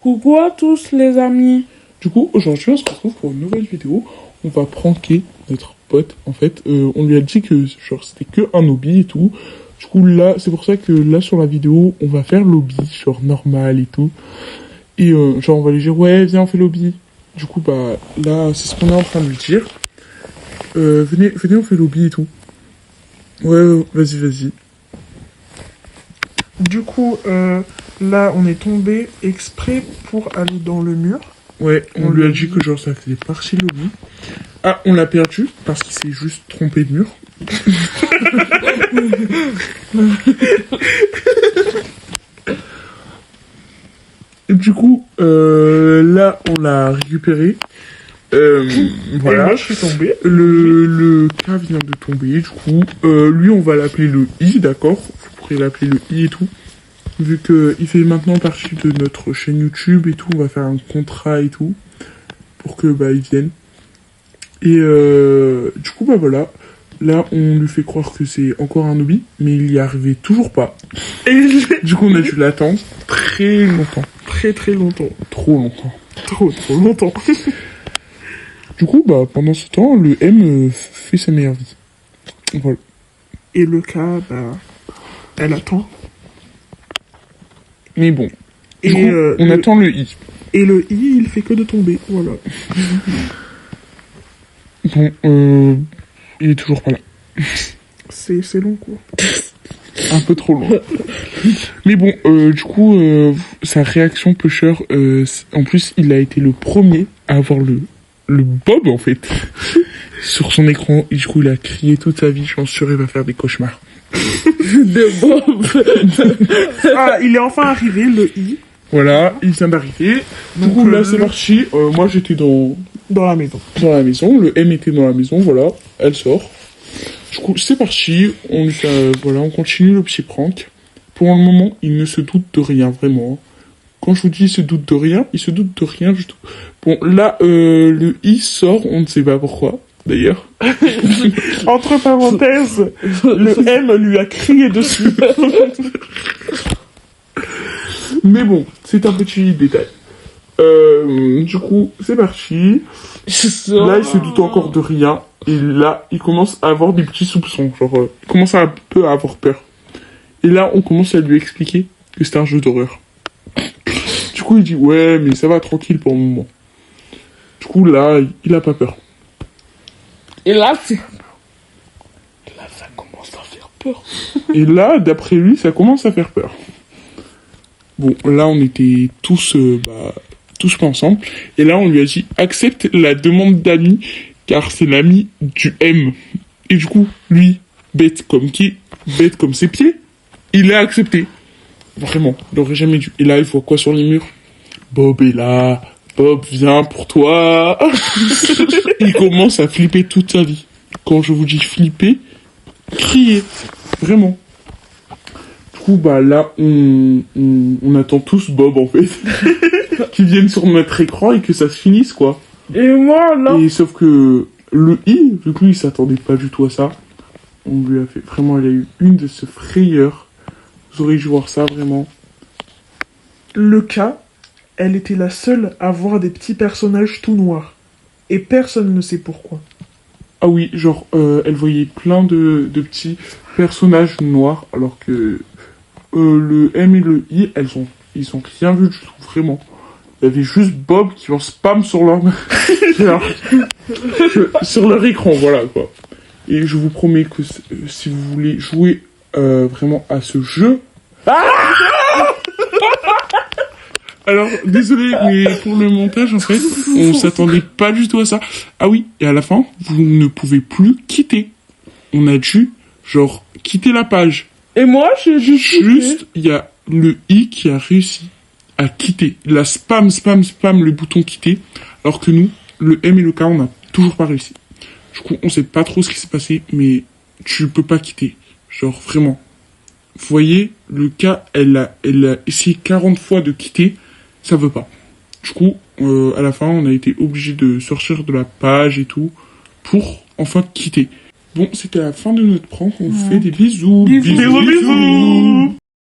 Coucou à tous les amis. Du coup, aujourd'hui, on se retrouve pour une nouvelle vidéo. On va pranker notre pote. En fait, on lui a dit que genre c'était que un hobby et tout. Du coup, là, c'est pour ça que là, sur la vidéo, on va faire l'hobby, genre normal et tout. Et genre, on va lui dire, ouais, viens, on fait l'hobby. Du coup, bah, là, c'est ce qu'on est en train de lui dire. Venez, on fait l'hobby et tout. Ouais, vas-y. Du coup, là, on est tombé exprès pour aller dans le mur. Ouais, on lui a dit que genre ça faisait partie de l'hobby. Ah, on l'a perdu parce qu'il s'est juste trompé de mur. Et du coup, là, on l'a récupéré. Voilà. Et moi, je suis tombé. Le cas vient de tomber, du coup. Lui, on va l'appeler le I, d'accord? Vous pourrez l'appeler le I et tout. Vu qu'il fait maintenant partie de notre chaîne YouTube et tout, on va faire un contrat et tout. Pour que, bah, il vienne. Et du coup, bah voilà. Là, on lui fait croire que c'est encore un hobby, mais il y arrivait toujours pas. Et Du coup, on a dû l'attendre très longtemps. très longtemps. Trop longtemps. Trop longtemps. Du coup, bah, pendant ce temps, le M fait sa meilleure vie. Voilà. Et le cas, bah, elle attend. Mais bon. Et Du coup, on attend le I. Et le I, il fait que de tomber. Voilà. Bon, il est toujours pas là. C'est long, quoi. Un peu trop long. Mais bon, du coup, sa réaction pusher, en plus, il a été le premier à avoir le Bob, en fait, sur son écran. Et du coup, il a crié toute sa vie. Je suis sûr, il va faire des cauchemars. De Bob. Ah, il est enfin arrivé, le I. Voilà, il vient d'arriver. Du coup, là, c'est parti. Moi, j'étais dans la maison. Dans la maison. Le M était dans la maison, voilà. Elle sort. Du coup, c'est parti. On lui fait, voilà, on continue le petit prank. Pour le moment, il ne se doute de rien, vraiment. Quand je vous dis il se doute de rien, il se doute de rien du tout. Bon, là, le I sort, on ne sait pas pourquoi, d'ailleurs. Entre parenthèses, le M lui a crié dessus. Mais bon, c'est un petit détail. Du coup, c'est parti. Là, il se doute encore de rien. Et là, il commence à avoir des petits soupçons. Genre, il commence un peu à avoir peur. Et là, on commence à lui expliquer que c'est un jeu d'horreur. Du coup, il dit, ouais, mais ça va, tranquille pour le moment. Du coup, là, il a pas peur. Et là, ça commence à faire peur. Et là, d'après lui, ça commence à faire peur. Bon, là, on était tous pas ensemble. Et là, on lui a dit, accepte la demande d'ami, car c'est l'ami du M. Et du coup, lui, bête comme ses pieds, il a accepté. Vraiment, il aurait jamais dû. Et là, il voit quoi sur les murs? Bob est là. Bob, viens pour toi. Il commence à flipper toute sa vie. Quand je vous dis flipper, crier. Vraiment. Du coup, bah là, on attend tous Bob, en fait. Qui vienne sur notre écran et que ça se finisse, quoi. Et moi, là... Et sauf que le I, vu que lui, il s'attendait pas du tout à ça, on lui a fait... Vraiment, il a eu une de ses frayeurs. Vous auriez dû voir ça, vraiment. Le cas, elle était la seule à voir des petits personnages tout noirs. Et personne ne sait pourquoi. Ah oui, genre, elle voyait plein de petits personnages noirs, alors que le M et le I, ils ont rien vu du tout, vraiment. Il y avait juste Bob qui en spam sur leur... sur leur écran, voilà, quoi. Et je vous promets que si vous voulez jouer vraiment à ce jeu... Alors, désolé, mais pour le montage, en fait, on s'attendait pas du tout à ça. Ah oui, et à la fin, vous ne pouvez plus quitter. On a dû, genre, quitter la page. Et moi, j'ai juste, il y a le I qui a réussi à quitter. Il a spam le bouton quitter, alors que nous, le M et le K, on n'a toujours pas réussi. Du coup, on sait pas trop ce qui s'est passé, mais tu peux pas quitter. Genre, vraiment. Vous voyez, le K, elle a essayé 40 fois de quitter, ça veut pas. Du coup, à la fin, on a été obligé de sortir de la page et tout, pour enfin quitter. Bon, c'était la fin de notre prank, on vous fait des bisous. Bisous.